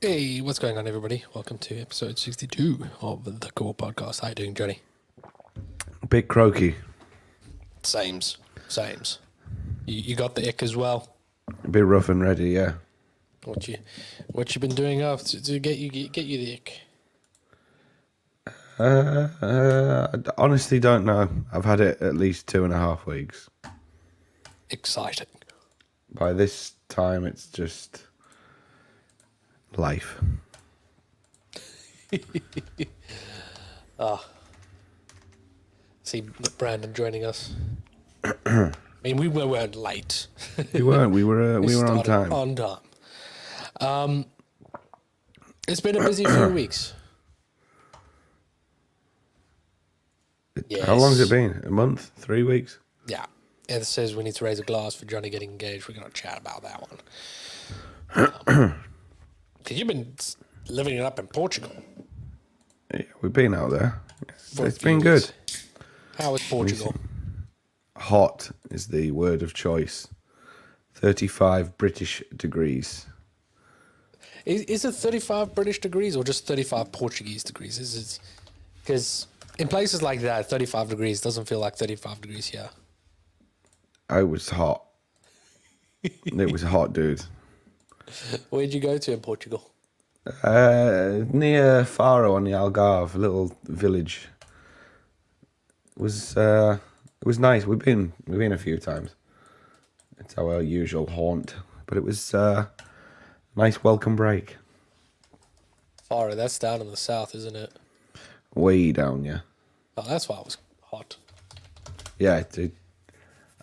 Hey, what's going on, everybody? Welcome to episode 62 of the Core Podcast. How you doing, Johnny? Bit croaky. Sames. You got the ick as well. A bit rough and ready, yeah. What you been doing up to get you the ick? I honestly don't know. I've had it at least 2.5 weeks. Exciting. By this time, it's just life. See Brandon joining us. I mean, we weren't late. We weren't. We were on time. On time. It's been a busy few weeks. Yes. How long has it been? A month? 3 weeks? Yeah. It says we need to raise a glass for Johnny getting engaged. We're going to chat about that one. Because you've been living it up in Portugal. Yeah, we've been out there. It's been weeks. good. How is Portugal? Hot is the word of choice. 35 British degrees. Is it 35 British degrees or just 35 Portuguese degrees? Is it? Because in places like that, 35 degrees doesn't feel like 35 degrees here. It was hot. It was hot, dude. Where'd you go to in Portugal? Near Faro on the Algarve, a little village. It was nice. We've been a few times. It's our usual haunt, but it was a nice welcome break. Faro, that's down in the south, isn't it? Way down, yeah. Oh, that's why it was hot. Yeah, dude.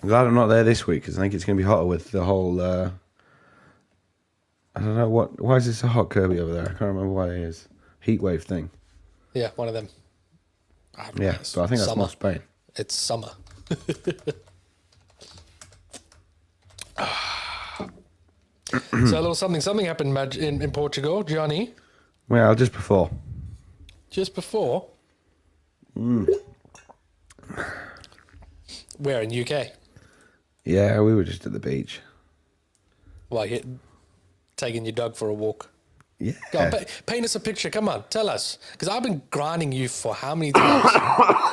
I'm glad I'm not there this week because I think it's going to be hotter with the whole. I don't know what. Why is it so hot, Kirby, over there? I can't remember why it is. Heat wave thing. Yeah, one of them. Yeah, but I think that's more Spain. It's summer. So a little something happened in Portugal, Johnny. Well, just before. Just before. Where in UK? Yeah, we were just at the beach. Well, taking your dog for a walk. Yeah. Go on, paint us a picture. Come on, tell us. Because I've been grinding you for how many times?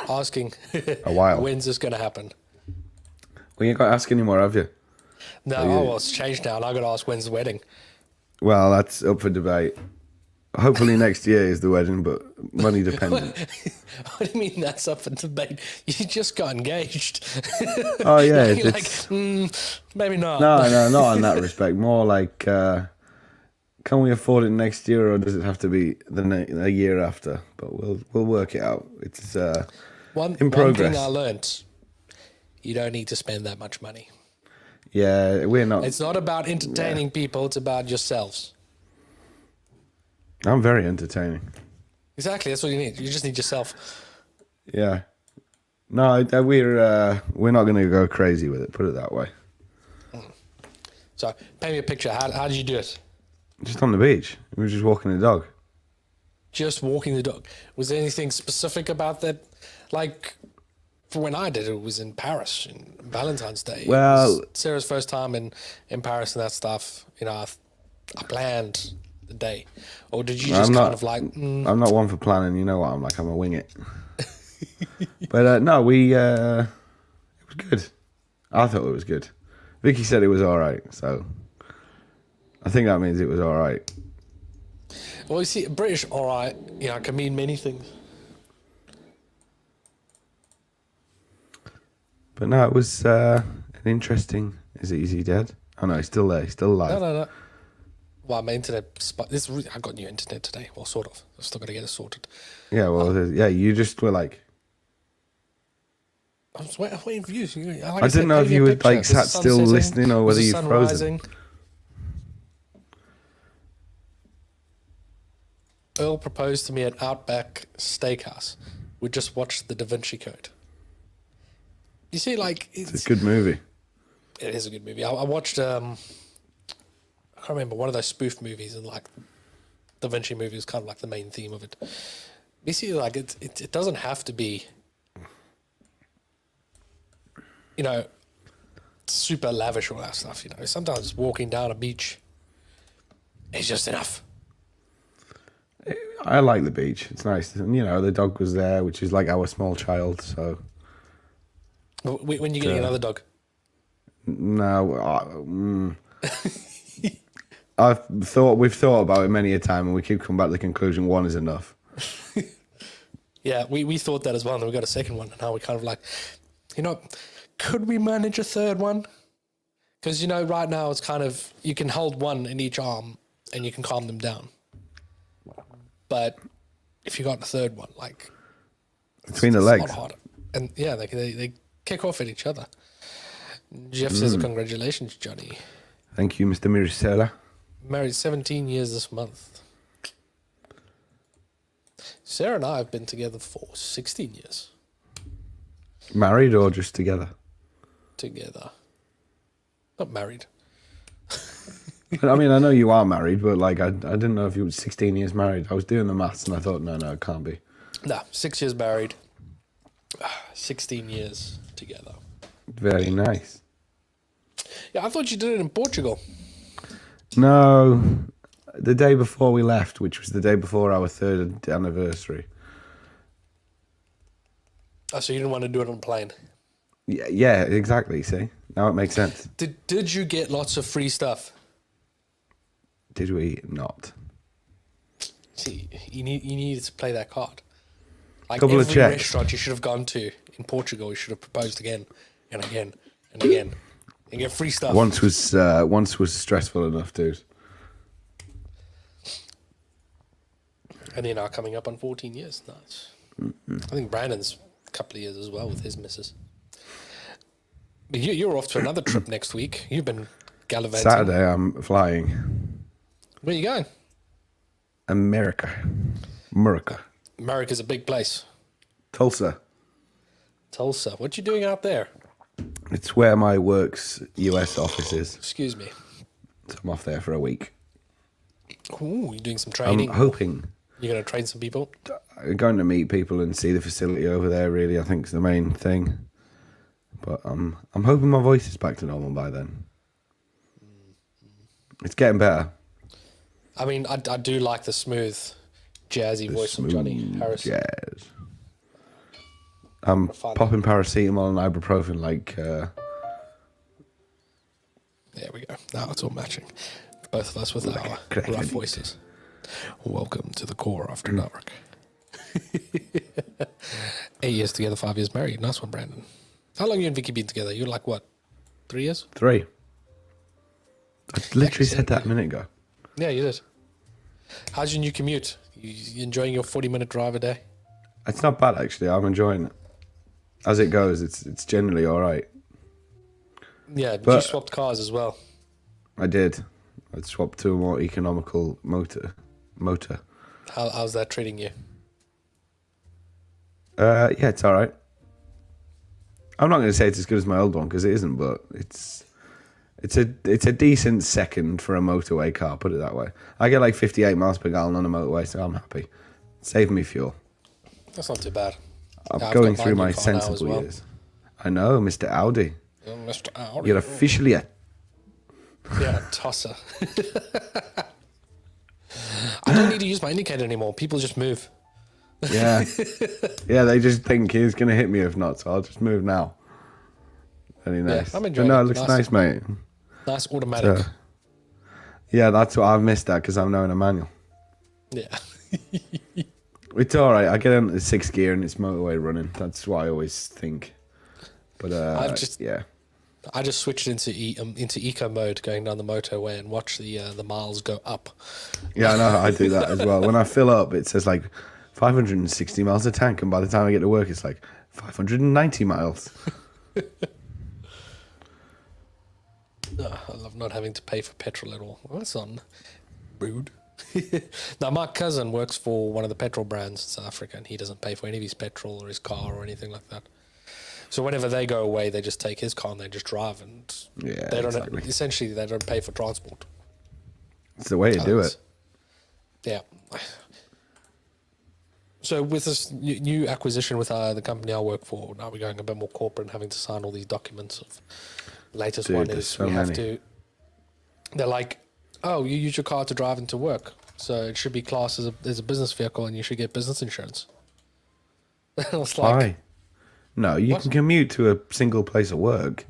Asking. A while. When's this going to happen? Well, you ain't got to ask anymore, have you? No, well, it's changed now, and I got to ask when's the wedding. Well, that's up for debate. Hopefully next year is the wedding, but money dependent. What do you mean that's up for debate? You just got engaged. Oh, yeah. You're like, maybe not. No, not on that respect. More like, can we afford it next year, or does it have to be a year after? But we'll work it out. It's One progress. thing I learnt, you don't need to spend that much money. Yeah, we're not. It's not about entertaining people, it's about yourselves. I'm very entertaining. Exactly, that's what you need. You just need yourself. Yeah. No, we're not going to go crazy with it, put it that way. So, paint me a picture. How did you do it? Just on the beach. We were just walking the dog. Just walking the dog. Was there anything specific about that? Like, for when I did it, was in Paris, in Valentine's Day. Well, it was Sarah's first time in Paris and that stuff. You know, I planned the day. Or did you just kind of like... I'm not one for planning. You know what I'm like. I'm a wing it. But no, it was good. I thought it was good. Vicky said it was all right, so I think that means it was all right. Well, you see, British, all right, you know, can mean many things. But no, it was an interesting... Is he dead? Oh, no, he's still there. He's still alive. No. Well, my internet... I got new internet today. Well, sort of. I've still got to get it sorted. Yeah, well, you just were like... I was waiting for you. I didn't know if you were like sat still listening or whether you'd frozen. Earl proposed to me at Outback Steakhouse. We just watched The Da Vinci Code. You see, like... It's a good movie. It is a good movie. I watched... I can't remember, one of those spoof movies, and like Da Vinci movie is kind of like the main theme of it. You see, like it doesn't have to be, you know, super lavish all that stuff. You know, sometimes walking down a beach is just enough. I like the beach. It's nice. And, the dog was there, which is like our small child, so... When you getting another dog? No. We've thought about it many a time, and we keep coming back to the conclusion one is enough. Yeah, we thought that as well, and then we got a second one, and now we're kind of like, could we manage a third one? Because, right now it's kind of, you can hold one in each arm, and you can calm them down. But if you got a third one, like... Between the legs. It's a lot harder. And, yeah, they kick off at each other. Jeff says, congratulations, Johnny. Thank you, Mr. Miricella. Married 17 years this month. Sarah and I have been together for 16 years. Married or just together? Together. Not married. I mean, I know you are married, but like, I didn't know if you were 16 years married. I was doing the maths and I thought, no, it can't be. No, 6 years married. 16 years together. Very nice. Yeah, I thought you did it in Portugal. No, the day before we left, which was the day before our 3rd anniversary. Oh, so you didn't want to do it on a plane? Yeah, exactly. See, now it makes sense. Did you get lots of free stuff? Did we not? See, you needed to play that card. Like Couple of every checks. restaurant you should have gone to in Portugal, you should have proposed again and again and again. And get free stuff. Once was stressful enough, dude. And you're now coming up on 14 years. Nice. Mm-hmm. I think Brandon's a couple of years as well with his missus. But you're off to another trip next week. You've been gallivanting. Saturday, I'm flying. Where are you going? America. America's a big place. Tulsa. What you doing out there? It's where my work's US office is. Excuse me. So I'm off there for a week. Ooh, you're doing some training? I'm hoping. You're going to train some people? I'm going to meet people and see the facility over there, really, I think is the main thing. But I'm hoping my voice is back to normal by then. It's getting better. I mean, I do like the smooth, jazzy voice of Jonny Harrison. Jazz. I'm popping paracetamol and ibuprofen like... There we go. Now it's all matching. Both of us with our rough voices. Welcome to the core after dark. 8 years together, 5 years married. Nice one, Brandon. How long you and Vicky been together? You're like, what, 3 years? 3. I literally said that a minute ago. Yeah, you did. How's your new commute? You enjoying your 40-minute drive a day? It's not bad, actually. I'm enjoying it. As it goes, it's generally all right. Yeah, but you swapped cars as well. I did. I swapped to a more economical motor. How's that treating you? Yeah, it's all right. I'm not going to say it's as good as my old one because it isn't, but it's a decent second for a motorway car. Put it that way. I get like 58 miles per gallon on a motorway, so I'm happy. Saving me fuel. That's not too bad. I'm going through my sensible years. I know, Mr. Audi. Mr. Audi. You're officially a... Yeah, a tosser. I don't need to use my indicator anymore. People just move. Yeah. Yeah, they just think he's going to hit me if not, so I'll just move now. Very nice. Yeah, I'm enjoying it looks nice, mate. Nice automatic. So, yeah, that's what I've missed that because I'm now in a manual. Yeah. It's all right. I get into the 6th gear and it's motorway running. That's what I always think. But yeah. I just switched into eco mode going down the motorway and watch the miles go up. Yeah, I know. I do that as well. When I fill up, it says like 560 miles a tank, and by the time I get to work, it's like 590 miles. I love not having to pay for petrol at all. Well, that's on rude. Now, my cousin works for one of the petrol brands in South Africa, and he doesn't pay for any of his petrol or his car or anything like that. So whenever they go away, they just take his car and they just drive, and essentially they don't pay for transport. It's the way to do it. Yeah. So with this new acquisition with the company I work for, now we're going a bit more corporate and having to sign all these documents. Latest one is we have to. They're like, oh, you use your car to drive into work. So it should be classed as a business vehicle, and you should get business insurance. I was Why? like, No, you What? can commute to a single place of work.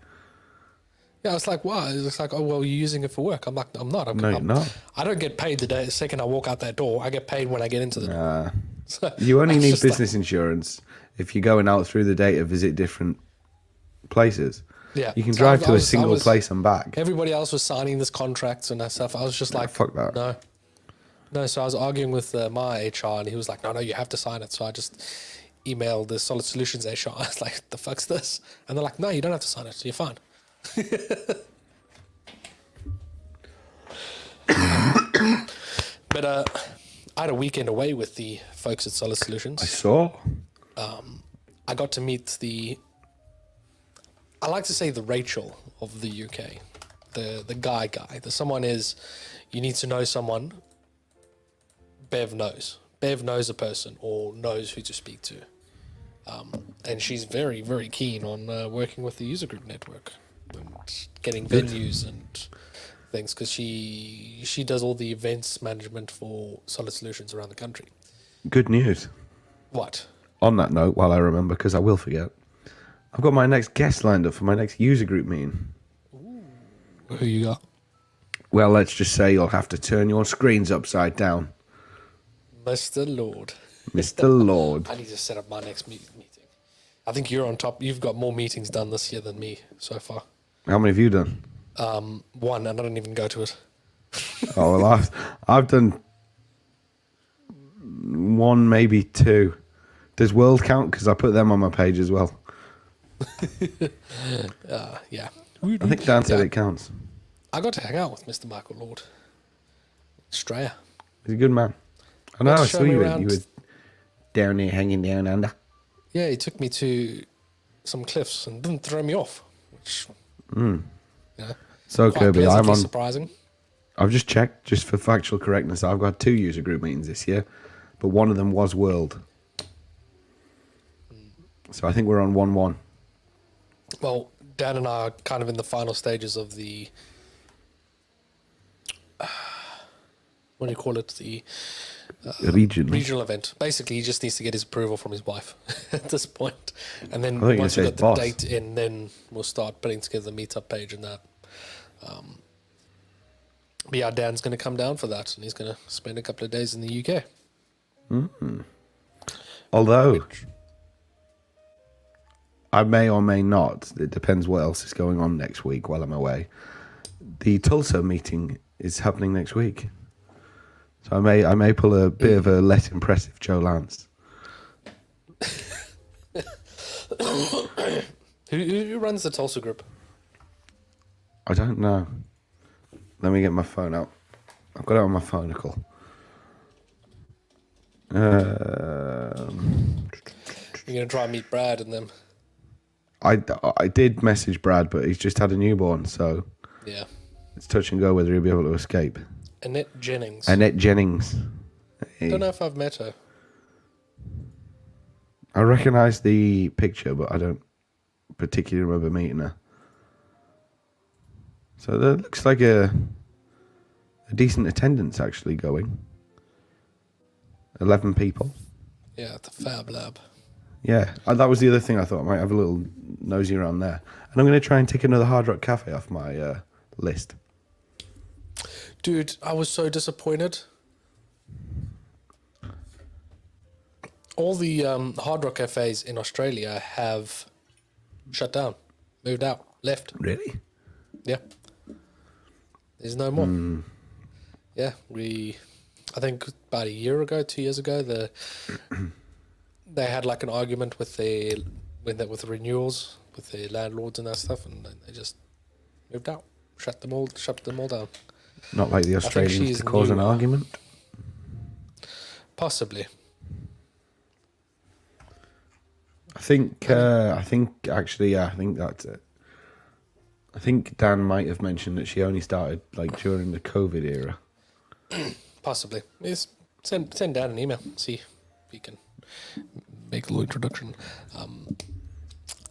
yeah, I was like, why? It's like, oh, well, you're using it for work. I'm like, I'm not. No, you're not. I don't get paid the second I walk out that door. I get paid when I get into the door. Nah. So You only I was need just like, business insurance if you're going out through the day to visit different places. yeah. You can So drive to I a was- I single was- place and back. Everybody else was signing this contracts and that stuff. I was just like, fuck that. No, so I was arguing with my HR, and he was like, no, you have to sign it. So I just emailed the Solid Solutions HR. I was like, the fuck's this? And they're like, no, you don't have to sign it. You're fine. But I had a weekend away with the folks at Solid I Solutions. saw. I got to meet I like to say the Rachel of the UK, the guy. The someone is, you need to know someone. Bev knows a person or knows who to speak to. And she's very, very keen on working with the user group network and getting venues and things, because she does all the events management for Solid Solutions around the country. Good news. What? On that note, while I remember, because I will forget, I've got my next guest lined up for my next user group meeting. Who you got? Well, let's just say you'll have to turn your screens upside down. Mr. Lord. Mr. Lord. I need to set up my next meeting. I think you're on top. You've got more meetings done this year than me so far. How many have you done? One, and I didn't even go to it. Oh, well, I've done one, maybe two. Does World count? Because I put them on my page as well. Yeah. I think Dan said Yeah. it counts. I got to hang out with Mr. Michael Lord. Australia. He's a good man. I know, Got to I show saw me you. around. You were down there hanging down under. Yeah, he took me to some cliffs and didn't throw me off, which, yeah, So, quite Kirby, pleasantly surprising. I've just checked, just for factual correctness, I've got 2 user group meetings this year, but one of them was World. So I think we're on 1-1. Well, Dan and I are kind of in the final stages of the, what do you call it? The regional event. Basically, he just needs to get his approval from his wife at this point. And then I thought you were once we gonna got say the boss. date in, then we'll start putting together the meetup page and that. But yeah, Dan's going to come down for that, and he's going to spend a couple of days in the UK. Although, I may or may not, it depends what else is going on next week while I'm away. The Tulsa meeting is happening next week. So I may pull a bit of a less impressive Joe Lance. Who runs the Tulsa group? I don't know. Let me get my phone out. I've got it on my phonicle. You're going to try and meet Brad and them. I did message Brad, but he's just had a newborn, so Yeah. it's touch and go whether he'll be able to escape. Annette Jennings. Annette Jennings. Hey. Don't know if I've met her. I recognise the picture, but I don't particularly remember meeting her. So that looks like a decent attendance actually going. 11 people. Yeah, at the Fab Lab. Yeah, that was the other thing I thought. I might have a little nosy around there. And I'm going to try and tick another Hard Rock Cafe off my list. Dude, I was so disappointed. All the Hard Rock cafes in Australia have shut down, moved out, left. Really? Yeah. There's no more. Yeah, I think about a year ago, 2 years ago, they had like an argument with the renewals with their landlords and that stuff, and they just moved out, shut them all down. Not like the Australians she's to cause an new. argument. Possibly. I think actually, yeah, I think that's it. I think Dan might have mentioned that she only started like during the COVID era. Possibly. Yes. Send down an email. See if we can make a little introduction.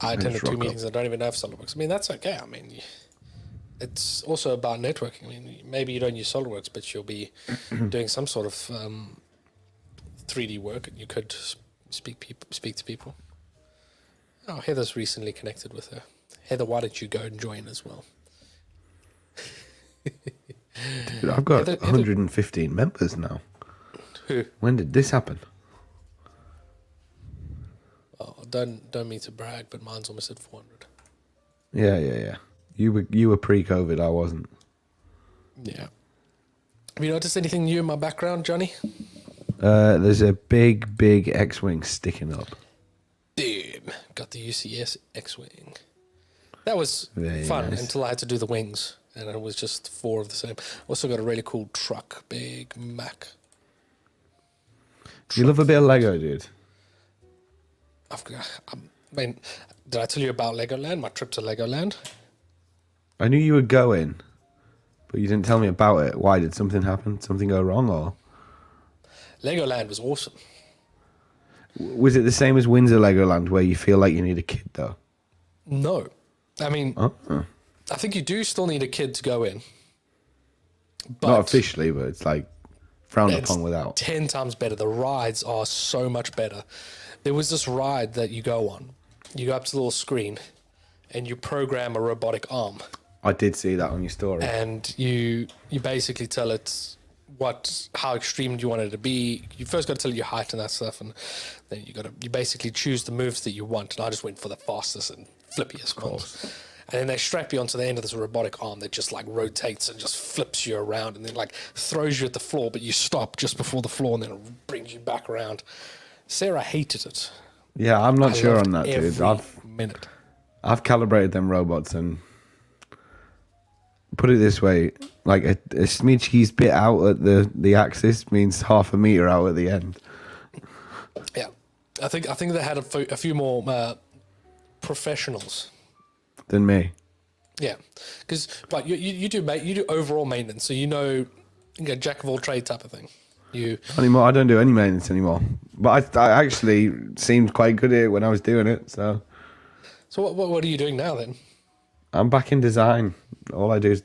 I attended just 2 rock up. meetings. I don't even know if Solid works. I mean, that's okay. I mean, it's also about networking. I mean, maybe you don't use SolidWorks, but you'll be doing some sort of 3D work, and you could speak to people. Oh, Heather's recently connected with her. Heather, why don't you go and join as well? Dude, I've got 115 members now. Who? When did this happen? Oh, don't mean to brag, but mine's almost at 400. Yeah. You were pre-COVID. I wasn't. Yeah. Have you noticed anything new in my background, Johnny? There's a big X-wing sticking up. Dude, got the UCS X-wing. That was Very fun nice. until I had to do the wings, and it was just 4 of the same. Also got a really cool truck, Big Mac. You love a bit of Lego, dude. I mean, did I tell you about Legoland? My trip to Legoland. I knew you were going, but you didn't tell me about it. Why? Did something happen? Something go wrong, or Legoland was awesome. was it the same as Windsor Legoland, where you feel like you need a kid though? No, I mean, Oh. I think you do still need a kid to go in. But Not officially, but it's like frowned it's upon without. 10 times better. The rides are so much better. There was this ride that you go on. You go up to the little screen, and you program a robotic arm. I did see that on your story. And you basically tell it how extreme do you want it to be. You first got to tell it your height and that stuff, and then you basically choose the moves that you want. And I just went for the fastest and flippiest ones. And then they strap you onto the end of this robotic arm that just like rotates and just flips you around, and then like throws you at the floor, but you stop just before the floor, and then it brings you back around. Sarah hated it. Yeah, I'm not I sure loved on that, dude. every minute. I've calibrated them robots, and put it this way, like a smidgey's bit out at the axis means half a meter out at the end. Yeah, I think they had a few more professionals Than me. Yeah, because but you do overall maintenance, so you know jack of all trade type of thing. Not anymore. I don't do any maintenance anymore. But I actually seemed quite good at it when I was doing it. So what are you doing now then? I'm back in design. All I do is,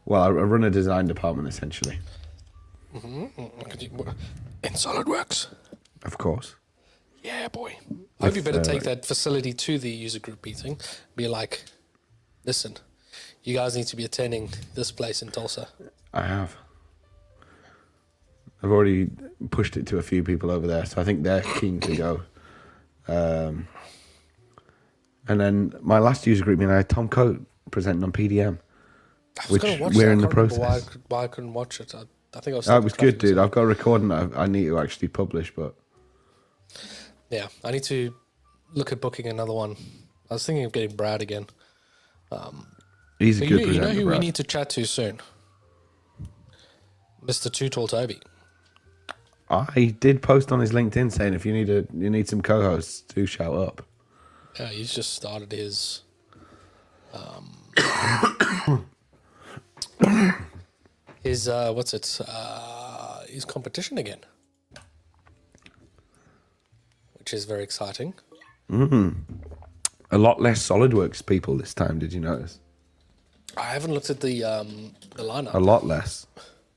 I run a design department essentially. In SolidWorks. Of course. Yeah, boy. I hope you better take that facility to the user group meeting. Be like, listen, you guys need to be attending this place in Tulsa. I have. I've already pushed it to a few people over there, so I think they're keen to go. And then my last user group meeting, I had Tom Coate presenting on PDM, which we're in the process. Why I couldn't watch it. I think I was. That was good, dude. I've got a recording that I need to actually publish, but yeah, I need to look at booking another one. I was thinking of getting Brad again. he's a good presenter. You know who Brad. we need to chat to soon? Mr. Too Tall Toby. I did post on his LinkedIn saying if you need some co-hosts, do shout up. Yeah, he's just started his his competition again, which is very exciting. A lot less SolidWorks people this time. Did you notice? I haven't looked at the lineup. A lot less.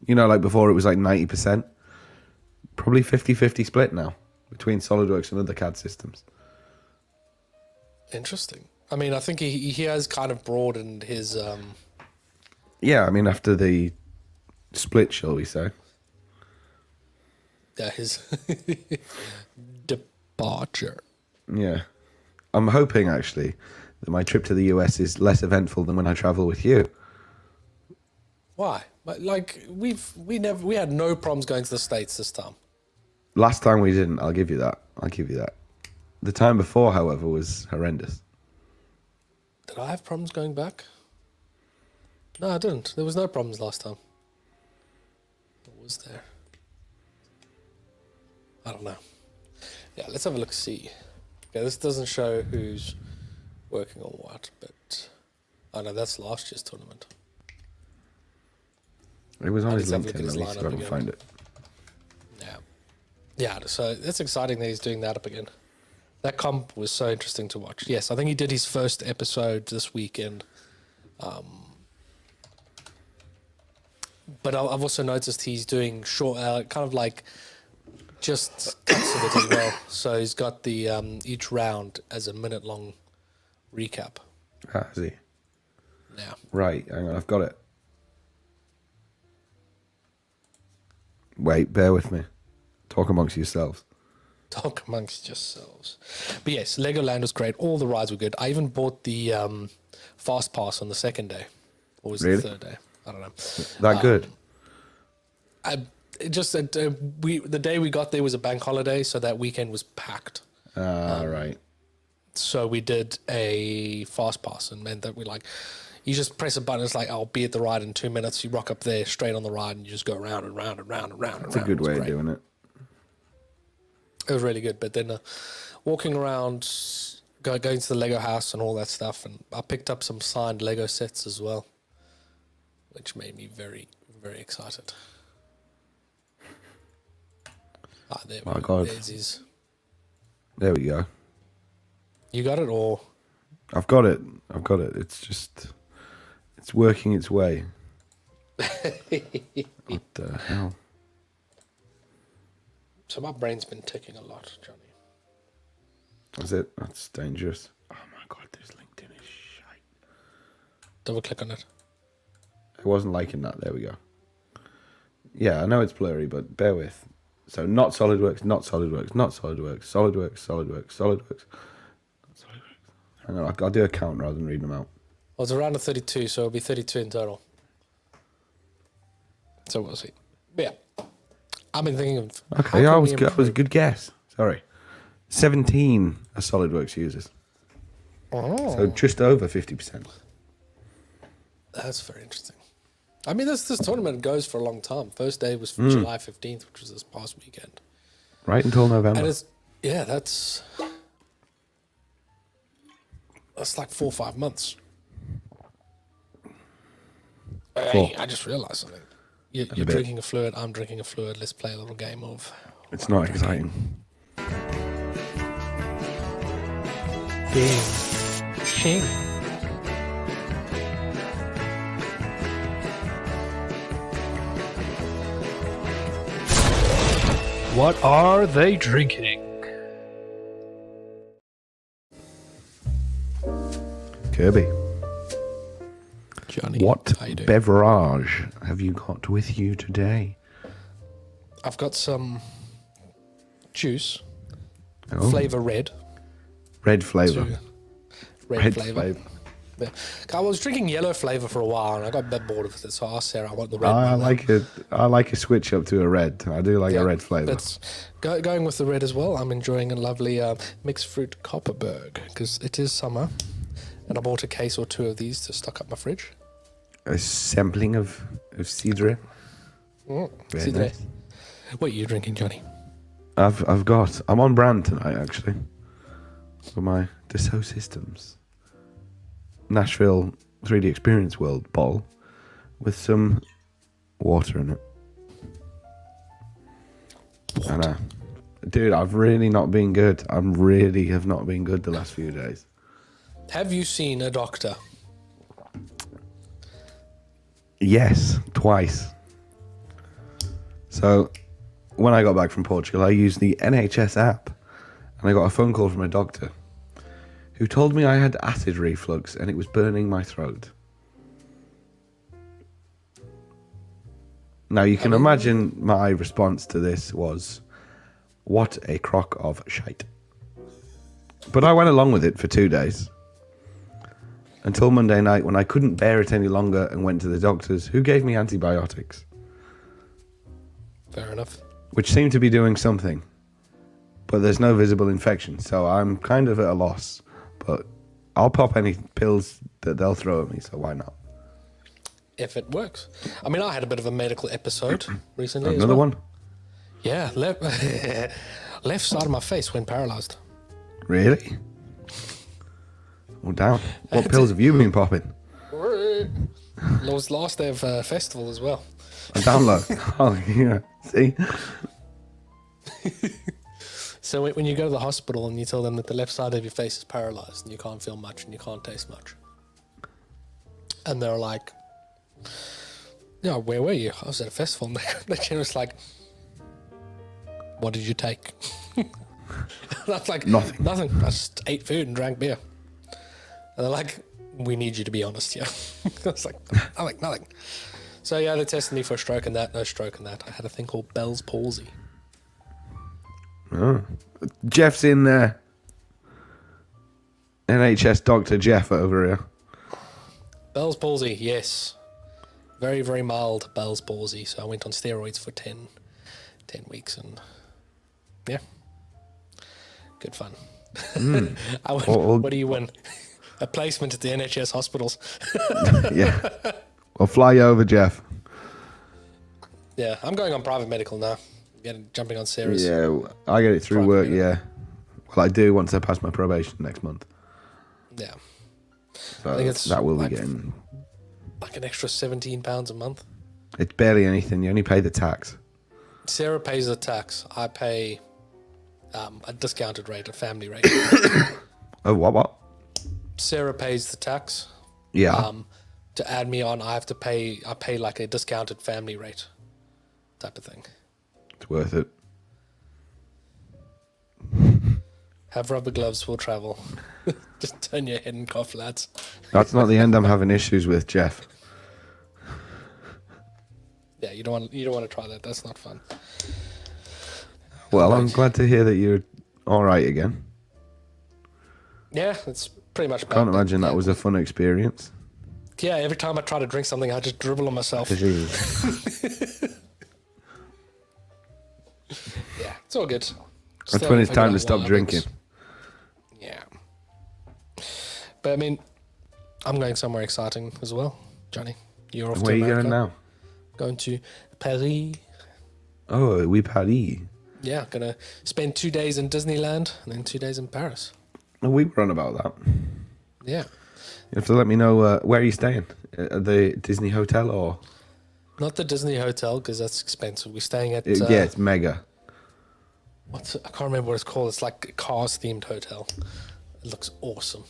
You know, like before it was like 90%. Probably 50-50 split now between SolidWorks and other CAD systems. Interesting. I mean, I think he has kind of broadened his. Yeah, I mean after the split, shall we say? Yeah, his departure. Yeah. I'm hoping actually that my trip to the US is less eventful than when I travel with you. Why? Like we had no problems going to the States this time. Last time we didn't. I'll give you that. The time before, however, was horrendous. Did I have problems going back? No, I didn't. There was no problems last time. What was there? I don't know. Yeah, let's have a look. See. Okay, this doesn't show who's working on what, but oh no, that's last year's tournament. It was on his Let's have a look LinkedIn. at his At least lineup I can again. find it. Yeah, so it's exciting that he's doing that up again. That comp was so interesting to watch. Yes, I think he did his first episode this weekend. But I've also noticed he's doing short, kind of like just cuts of it as well. So he's got the each round as a minute-long recap. Ah, is he? Yeah. Right, hang on, I've got it. Wait, bear with me. Talk amongst yourselves. Talk amongst yourselves. But yes, Legoland was great. All the rides were good. I even bought the Fast Pass on the second day. Or was it the third day? I don't know. That good? The day we got there was a bank holiday, so that weekend was packed. Right. So we did a Fast Pass and meant that you just press a button, it's like, I'll be at the ride in 2 minutes. You rock up there straight on the ride and you just go round and round and round and round. That's a good way of doing it. It was really good. But then walking around, going to the Lego house and all that stuff, and I picked up some signed Lego sets as well, which made me very, very excited. There My God. There's his. There we go. You got it, or? I've got it. It's just... It's working its way. What the hell? So my brain's been ticking a lot, Johnny. Is it? That's dangerous. Oh my God, this LinkedIn is shite. Double click on it. I wasn't liking that. There we go. Yeah, I know it's blurry, but bear with. So not SolidWorks, not SolidWorks, not SolidWorks, SolidWorks, SolidWorks, SolidWorks, not SolidWorks. Hang on, I'll do a count rather than reading them out. Well, it's around 32, so it'll be 32 in total. So we'll see. But yeah, I've been thinking of... Okay, that was good. That was a good guess. Sorry. 17 are SolidWorks users. Oh. So just over 50%. That's very interesting. I mean, this tournament goes for a long time. First day was July 15th, which was this past weekend. Right until November. And that's like 4 or 5 months. Hey, I just realized something. You're drinking a fluid, I'm drinking a fluid. Let's play a little game of... It's not exciting. Game. Shame. What are they drinking? Kirby. Johnny, What how you doing? beverage have you got with you today? I've got some juice, Oh, flavor red. red flavour. Red flavor. Yeah. I was drinking yellow flavor for a while and I got a bit bored of it, so I asked Sarah I want the red I one. like it. I like a switch up to a red. I do like a red flavour. But going with the red as well, I'm enjoying a lovely mixed fruit Copperberg because it is summer and I bought a case or two of these to stock up my fridge. A sampling of cidre. Very See nice. there. What are you drinking, Johnny? I'm on brand tonight actually for my Dassault Systems Nashville 3D Experience World bottle with some water in it. And dude, I've really not been good. I really have not been good the last few days. Have you seen a doctor? Yes, twice. So, when I got back from Portugal, I used the NHS app, and I got a phone call from a doctor who told me I had acid reflux and it was burning my throat. Now, you can imagine my response to this was, what a crock of shite. But I went along with it for 2 days. Until Monday night when I couldn't bear it any longer and went to the doctors, who gave me antibiotics. Fair enough. Which seemed to be doing something. But there's no visible infection, so I'm kind of at a loss. But I'll pop any pills that they'll throw at me, so why not? If it works. I mean, I had a bit of a medical episode recently. Another one? Yeah, left side of my face went paralyzed. Really? Well, down. What pills have you been popping? It was last day of festival as well. A down low. Oh, yeah. See? So when you go to the hospital and you tell them that the left side of your face is paralyzed and you can't feel much and you can't taste much. And they're like, Yeah, where were you? I was at a festival. And the gym was like, what did you take? And I was like, Nothing. Nothing. I just ate food and drank beer. And they're like, we need you to be honest here. I was like, nothing. So yeah, they tested me for a stroke and that, no stroke and that. I had a thing called Bell's palsy. Oh. Jeff's in there. NHS Dr. Jeff over here. Bell's palsy, yes. Very, very mild Bell's palsy. So I went on steroids for 10 weeks and yeah. Good fun. I went, what do you win? A placement at the NHS hospitals. Yeah. I'll fly you over, Jeff. Yeah, I'm going on private medical now. Jumping on Sarah's. Yeah, I get it through private work, medical. yeah. Well, I do once I pass my probation next month. Yeah. So I think it's that will like, be getting... like an extra £17 a month. It's barely anything. You only pay the tax. Sarah pays the tax. I pay a discounted rate, a family rate. Oh, what? Sarah pays the tax. Yeah. To add me on, I pay like a discounted family rate type of thing. It's worth it. Have rubber gloves for travel. Just turn your head and cough, lads. That's not the end I'm having issues with, Jeff. Yeah, you don't want to try that. That's not fun. Well, I'm glad to hear that you're all right again. Yeah, it's pretty much. Can't imagine that was a fun experience. Yeah, every time I try to drink something, I just dribble on myself. Yeah, it's all good. that's when it's time to stop drinking. Yeah. But I mean, I'm going somewhere exciting as well, Johnny. You're off Where to are you America. going now? Going to Paris. Oh, oui, Paris. Yeah, gonna spend 2 days in Disneyland and then 2 days in Paris. Oh, we were on about that. Yeah. You have to let me know where are you staying? At the Disney Hotel or? Not the Disney Hotel because that's expensive. We're staying at Yeah, it's mega. I can't remember what it's called. It's like a Cars themed hotel. It looks awesome.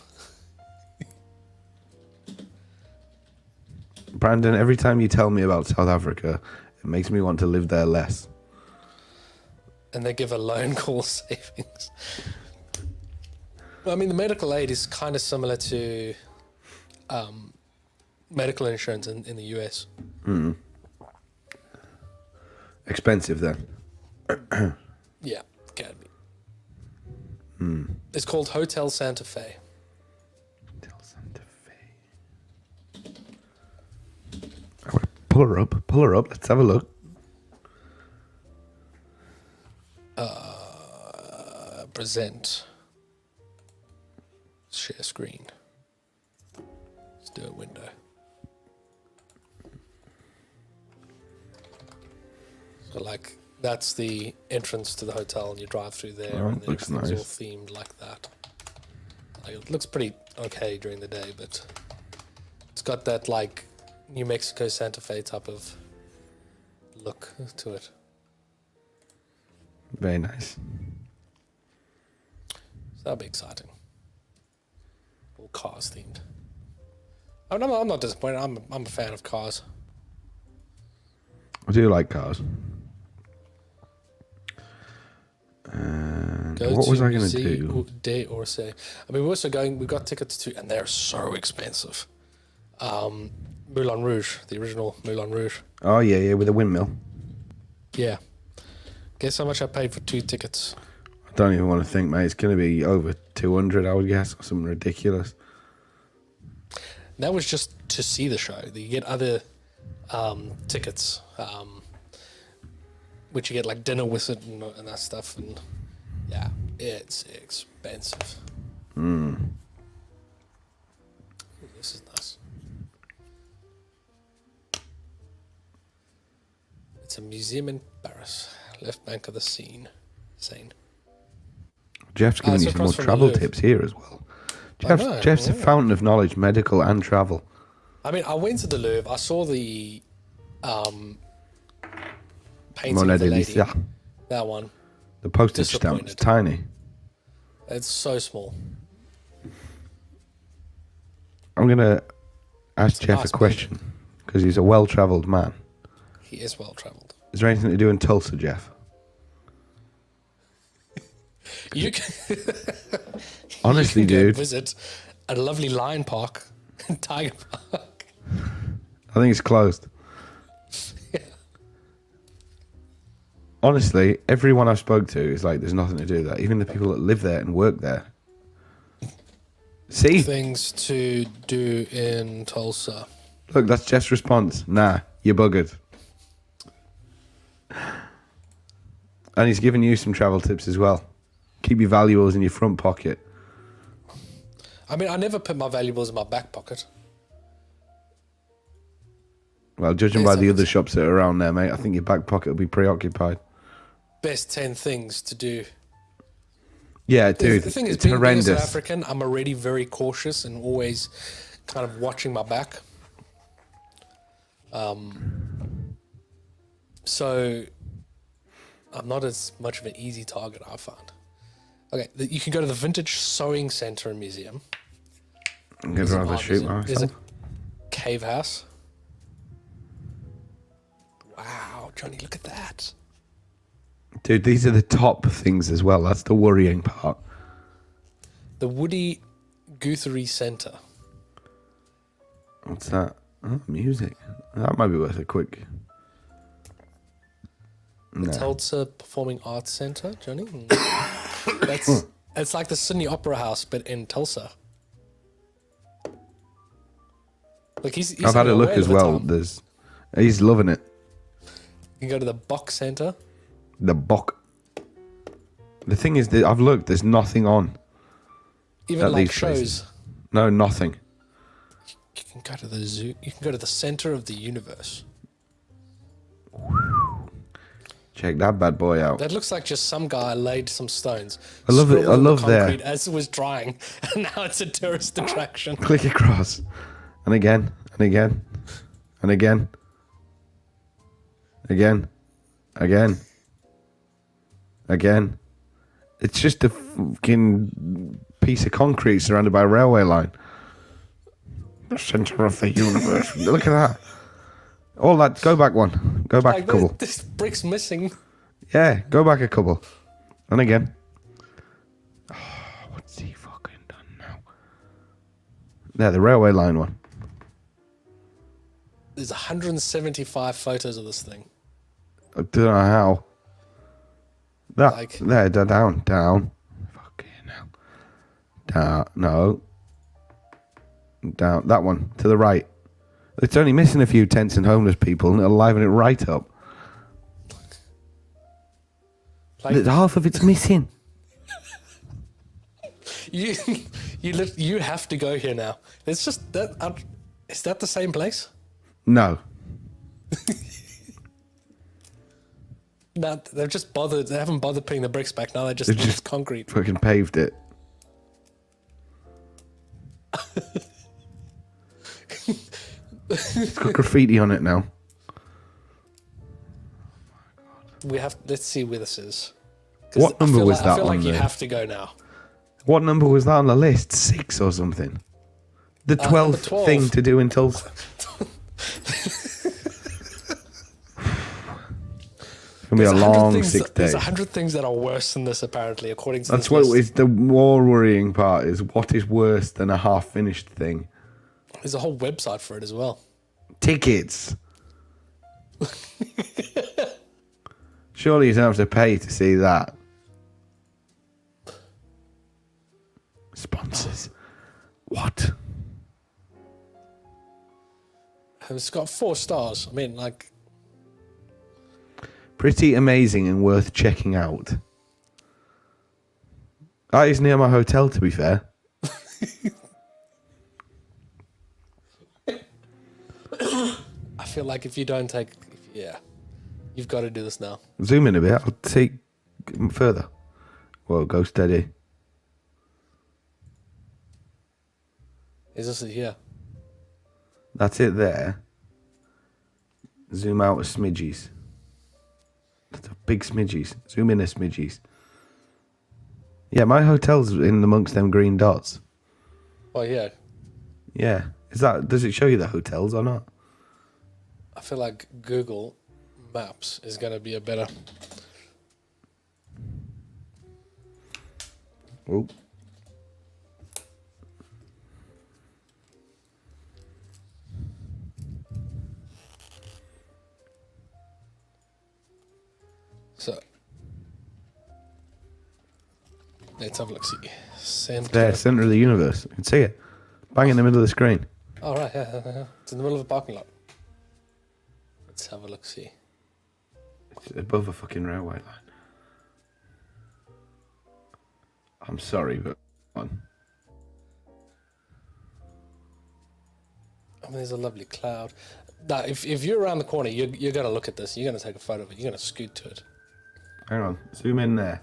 Brandon, every time you tell me about South Africa, it makes me want to live there less. And they give a loan call savings. Well, I mean, the medical aid is kind of similar to medical insurance in the US. Mm. Expensive then. Yeah, can be. It's called Hotel Santa Fe. Hotel Santa Fe. I want to pull her up. Let's have a look. Present. Share screen. Let's do a window. So like that's the entrance to the hotel and you drive through there Oh, and then looks everything's all nice. themed like that. Like, it looks pretty okay during the day, but it's got that like New Mexico Santa Fe type of look to it. Very nice. So that'll be exciting. All cars themed. I mean, I'm not disappointed. I'm a fan of cars. I do like cars. And Go what to was I going to see do? Day or say. I mean, we're also going. We've got tickets to, and they're so expensive. Moulin Rouge, the original Moulin Rouge. Oh, yeah, with a windmill. Yeah. Guess how much I paid for 2 tickets? I don't even want to think, mate. It's going to be over 200, I would guess, or something ridiculous. That was just to see the show. You get other tickets, which you get like dinner with it and that stuff. And yeah, it's expensive. This is nice. It's a museum in Paris, left bank of the Seine. Jeff's giving it's you some more across from the travel Louvre. tips here as well. I know, Jeff's a yeah. fountain of knowledge, medical and travel. I mean, I went to the Louvre. I saw the painting Mona of the de lady. Lisa. That one. The postage stamp is Disappointed. tiny. It's so small. I'm going to ask It's a Jeff nice a question. Because he's a well-travelled man. He is well travelled. Is there anything to do in Tulsa, Jeff? You can, Honestly, you can go dude. visit a lovely lion park, tiger park. I think it's closed. Yeah. Honestly, everyone I've spoke to is like, there's nothing to do there. Even the people that live there and work there. See? Things to do in Tulsa. Look, that's Jeff's response. Nah, you're buggered. And he's giving you some travel tips as well. Keep your valuables in your front pocket. I mean, I never put my valuables in my back pocket. Well, judging by the other shops that are around there, mate, I think your back pocket will be preoccupied. Best 10 things to do. Yeah, dude, The thing is, it's being horrendous. South African, I'm already very cautious and always kind of watching my back. So I'm not as much of an easy target, I find. Okay, you can go to the Vintage Sewing Center and Museum. I'm going to rather shoot There's myself. a cave house. Wow, Johnny, look at that. Dude, these are the top things as well. That's the worrying part. The Woody Guthrie Center. What's that? Oh, music. That might be worth a quick... The Tulsa Performing Arts Center, Johnny. It's like the Sydney Opera House, but in Tulsa. Look, he's I've had a look away as all the well. time. He's loving it. You can go to the Box Center. The Bok. The thing is that I've looked. There's nothing on. Even at like these shows. places. No, nothing. You can go to the zoo. You can go to the center of the universe. Check that bad boy out. That looks like just some guy laid some stones. I love it. I scribbled in the love that. concrete as it was drying, and now it's a tourist attraction. Click across, and again, and again, and again, again, again. It's just a fucking piece of concrete surrounded by a railway line. The center of the universe. Look at that. All that. Go back one. Go back a couple. This brick's missing. Yeah, go back a couple. And again. Oh, what's he fucking done now? There, the railway line one. There's 175 photos of this thing. I don't know how. That, Like- there, down. Fucking hell. Down, no. Down, that one, to the right. It's only missing a few tents and homeless people and it'll liven it right up. Like, Half of it's missing. you have to go here now. It's just that. Is that the same place? No. No, they've just bothered. They haven't bothered putting the bricks back. Now they just They've use just- concrete. Fucking paved it. It's got graffiti on it now. Let's see where this is. What number was I that feel like on you there? have to go now. What number was that on the list? 6 or something? The 12th 12. thing to do in Tulsa. It's going to be a long 6 days. There's 100 things that are worse than this, apparently, according to That's this what list. is the more worrying part is what is worse than a half-finished thing? There's a whole website for it as well. Tickets. Surely you don't have to pay to see that. Sponsors. What? It's got 4 stars. I mean, like, Pretty amazing and worth checking out. That is near my hotel, to be fair. I feel like if you don't take, you've got to do this now. Zoom in a bit. I'll take further. Whoa, go steady. Is this it here? That's it there. Zoom out a smidgies. That's a big smidgies. Zoom in a smidgies. Yeah, my hotel's in amongst them green dots. Oh, yeah. Yeah. Does it show you the hotels or not? I feel like Google Maps is going to be a better. Oh. So let's have a look. See, There, centre of the universe. You can see it. Bang in the middle of the screen. Oh, right, yeah. It's in the middle of a parking lot. Let's have a look. See. It's above a fucking railway line. I'm sorry, but on. I mean, there's a lovely cloud. Now, if you're around the corner, you're going to look at this. You're going to take a photo of it. You're going to scoot to it. Hang on, zoom in there.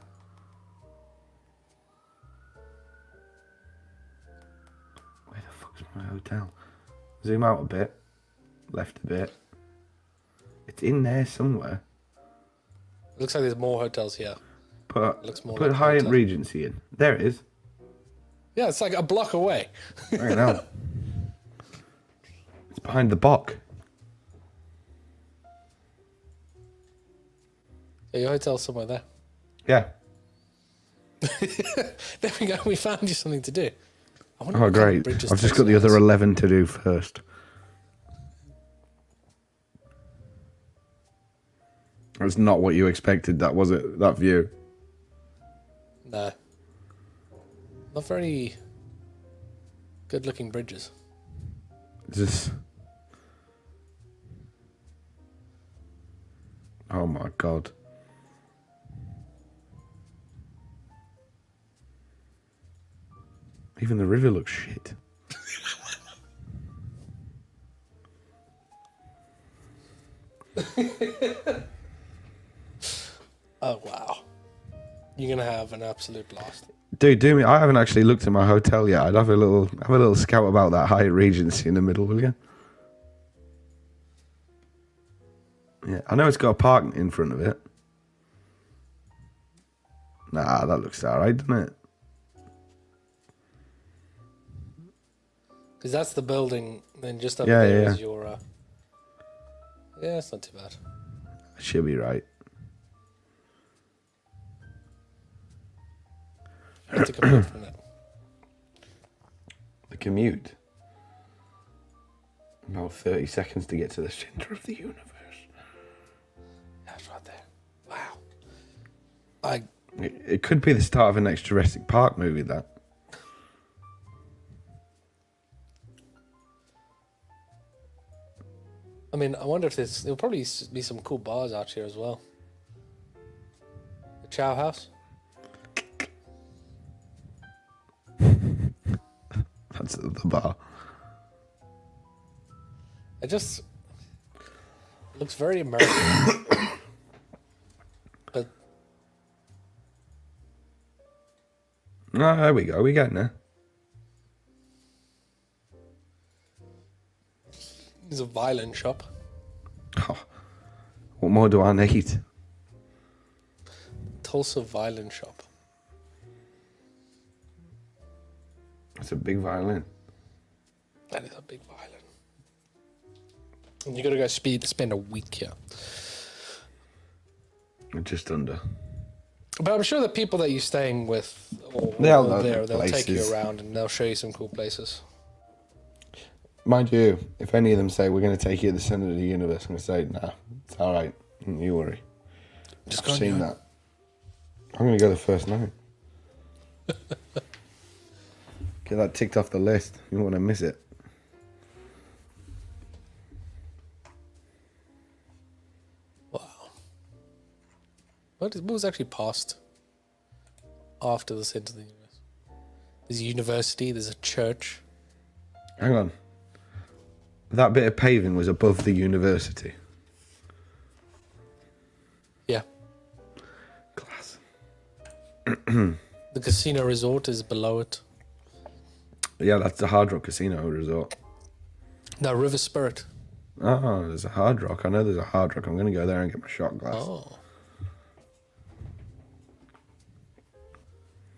Where the fuck's my hotel? Zoom out a bit. Left a bit. It's in there somewhere. It looks like there's more hotels here. Put More like Hyatt hotel. Regency in. There it is. Yeah, it's like a block away. Hang on. It's behind the Bock. Yeah, your hotel's somewhere there. Yeah. There we go. We found you something to do. I wonder Oh, what kind of great. bridges I've just Texas got the other has. 11 to do first. That's not what you expected, that was it? That view? No. Not very good-looking bridges. Just... Oh my god. Even the river looks shit. Oh, wow. You're going to have an absolute blast. Dude, do me. I haven't actually looked at my hotel yet. I'd have a little scout about that Hyatt Regency in the middle, will you? Yeah, I know it's got a park in front of it. Nah, that looks alright, doesn't it? Because that's the building, then just over Yeah, there yeah. is your... Yeah, it's not too bad. Should be right. I have to commute from that. The commute. About 30 seconds to get to the centre of the universe. That's right there. Wow. It could be the start of a next Jurassic Park movie, that. I mean, I wonder if there'll probably be some cool bars out here as well. The Chow House. That's the bar. It just looks very American. But Oh, there we go. We're getting there. there's a violin shop. Oh, what more do I need? Tulsa Violin Shop. It's a big violin. That is a big violin. And you got to go spend a week here. Just under. But I'm sure the people that you're staying with, They'll or know there, the they'll take you places. around and they'll show you some cool places. Mind you, if any of them say we're going to take you to the centre of the universe, I'm going to say, nah, it's all right. Don't you worry. Just I've go on seen your own. that. I'm going to go the first night. Get that ticked off the list. You don't want to miss it. Wow. What was actually passed after the centre of the universe? There's a university, there's a church. Hang on. That bit of paving was above the university. Yeah. Class. The casino resort is below it. Yeah, that's the Hard Rock Casino Resort. No, River Spirit. Oh, there's a Hard Rock. I know there's a Hard Rock. I'm going to go there and get my shot glass. Oh.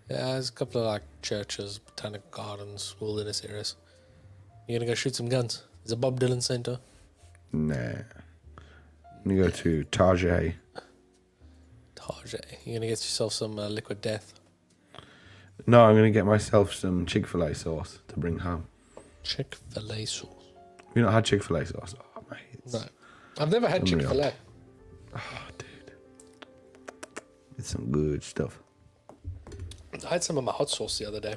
Yeah, there's a couple of like churches, botanic gardens, wilderness areas. You gonna go shoot some guns? There's a Bob Dylan Center. Nah. I'm gonna go to Tarjay. Tarjay. You're going to get yourself some liquid death. No, I'm gonna get myself some Chick-fil-A sauce to bring home. Chick-fil-A sauce. You not had Chick-fil-A sauce? Oh, mate. No. I've never had Unreal. Chick-fil-A. Oh, dude. It's some good stuff. I had some of my hot sauce the other day.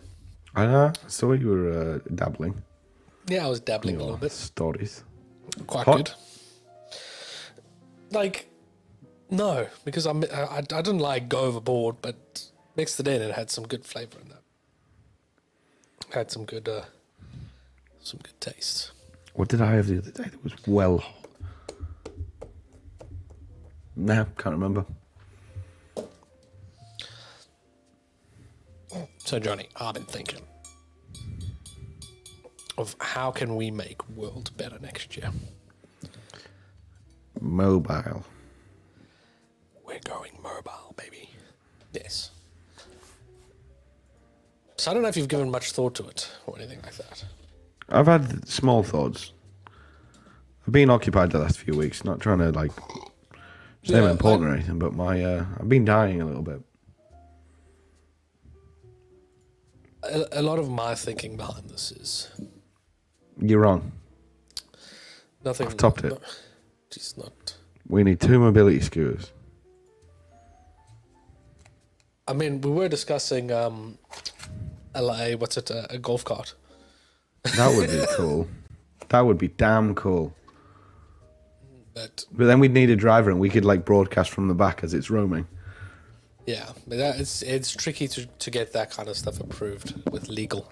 I know. I saw you were dabbling. Yeah, I was dabbling a little bit. Stories. Quite Hot? good. Like, no, because I didn't like go overboard, but mixed it in and it had some good flavour in that. Had some good taste. What did I have the other day that was well hot? Nah, can't remember. So, Johnny, I've been thinking of how can we make world better next year. Mobile. We're going mobile, baby. Yes. So I don't know if you've given much thought to it or anything like that. I've had small thoughts. I've been occupied the last few weeks, not trying to like say I'm important or anything, but I've been dying a little bit. A lot of my thinking behind this is You're wrong. nothing. I've topped it. Just not. We need 2 mobility scooters. I mean, we were discussing a golf cart. That would be cool. That would be damn cool. But then we'd need a driver and we could like broadcast from the back as it's roaming. yeah, but it's tricky to get that kind of stuff approved with legal.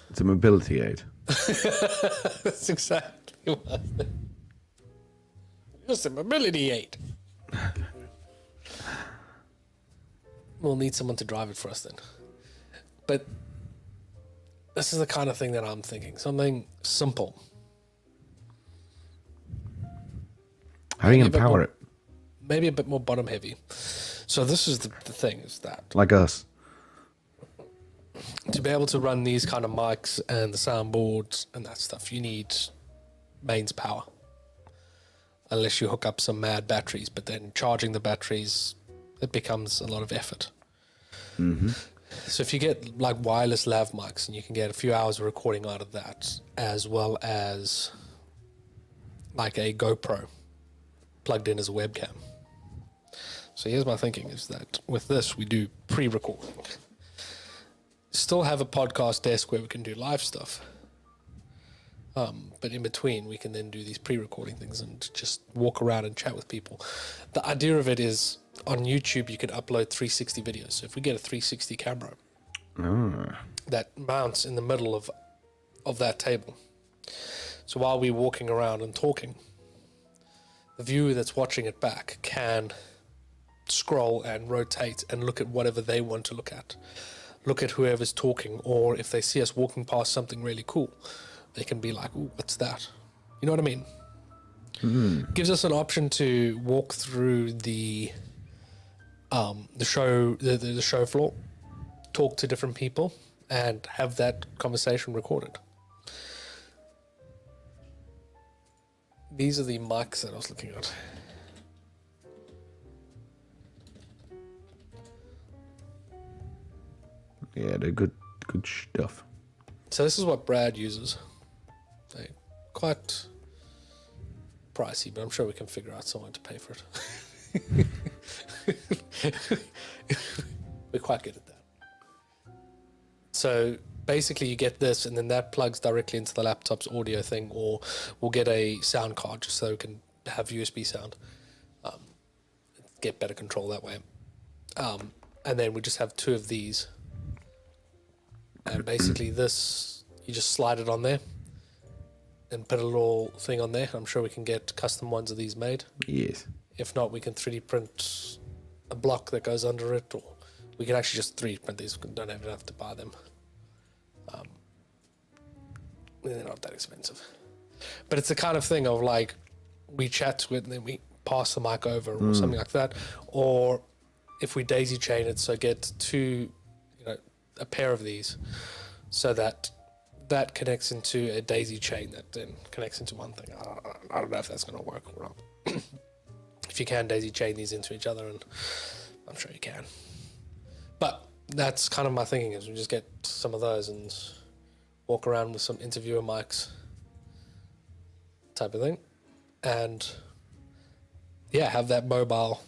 It's a mobility aid. That's exactly what it is. It's a mobility aid. We'll need someone to drive it for us then. But this is the kind of thing that I'm thinking. Something simple. How are you Maybe going to a bit power more- it? Maybe a bit more bottom heavy. So this is the thing, is that Like us. to be able to run these kind of mics and the soundboards and that stuff, you need mains power. Unless you hook up some mad batteries, but then charging the batteries, it becomes a lot of effort. Mm-hmm. So if you get like wireless lav mics and you can get a few hours of recording out of that, as well as like a GoPro plugged in as a webcam. So here's my thinking is that with this, we do pre-recording. Still have a podcast desk where we can do live stuff. But in between, we can then do these pre-recording things and just walk around and chat with people. The idea of it is on YouTube, you can upload 360 videos. So if we get a 360 camera that mounts in the middle of that table. So while we're walking around and talking, the viewer that's watching it back can scroll and rotate and look at whatever they want to look at. Look at whoever's talking, or if they see us walking past something really cool, they can be like, "Ooh, what's that?" You know what I mean? Gives us an option to walk through the show floor, talk to different people, and have that conversation recorded. These are the mics that I was looking at. Yeah, they're good stuff. So this is what Brad uses. They're quite pricey, but I'm sure we can figure out someone to pay for it. We're quite good at that. So basically you get this and then that plugs directly into the laptop's audio thing, or we'll get a sound card just so we can have USB sound. Get better control that way. And then we just have 2 of these. And basically this, you just slide it on there and put a little thing on there. I'm sure we can get custom ones of these made. Yes. If not, we can 3D print a block that goes under it, or we can actually just 3D print these. We don't even have to buy them. They're not that expensive. But it's the kind of thing of like, we chat to it and then we pass the mic over or something like that. Or if we daisy chain it, so get 2, a pair of these, so that that connects into a daisy chain that then connects into one thing. I don't know if that's going to work or not. If you can daisy chain these into each other, and I'm sure you can. But that's kind of my thinking, is we just get some of those and walk around with some interviewer mics type of thing. And yeah, have that mobile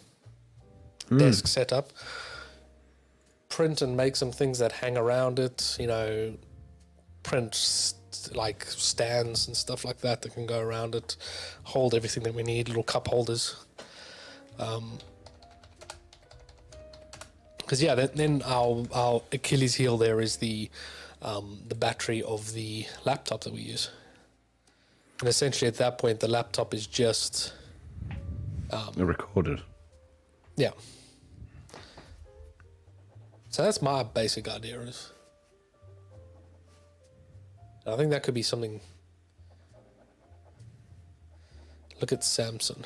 desk set up. Print and make some things that hang around it, print like stands and stuff like that can go around it, hold everything that we need, little cup holders. Because then our Achilles heel there is the battery of the laptop that we use, and essentially at that point the laptop is just recorded. Yeah. So that's my basic idea. I think that could be something. Look at Samson.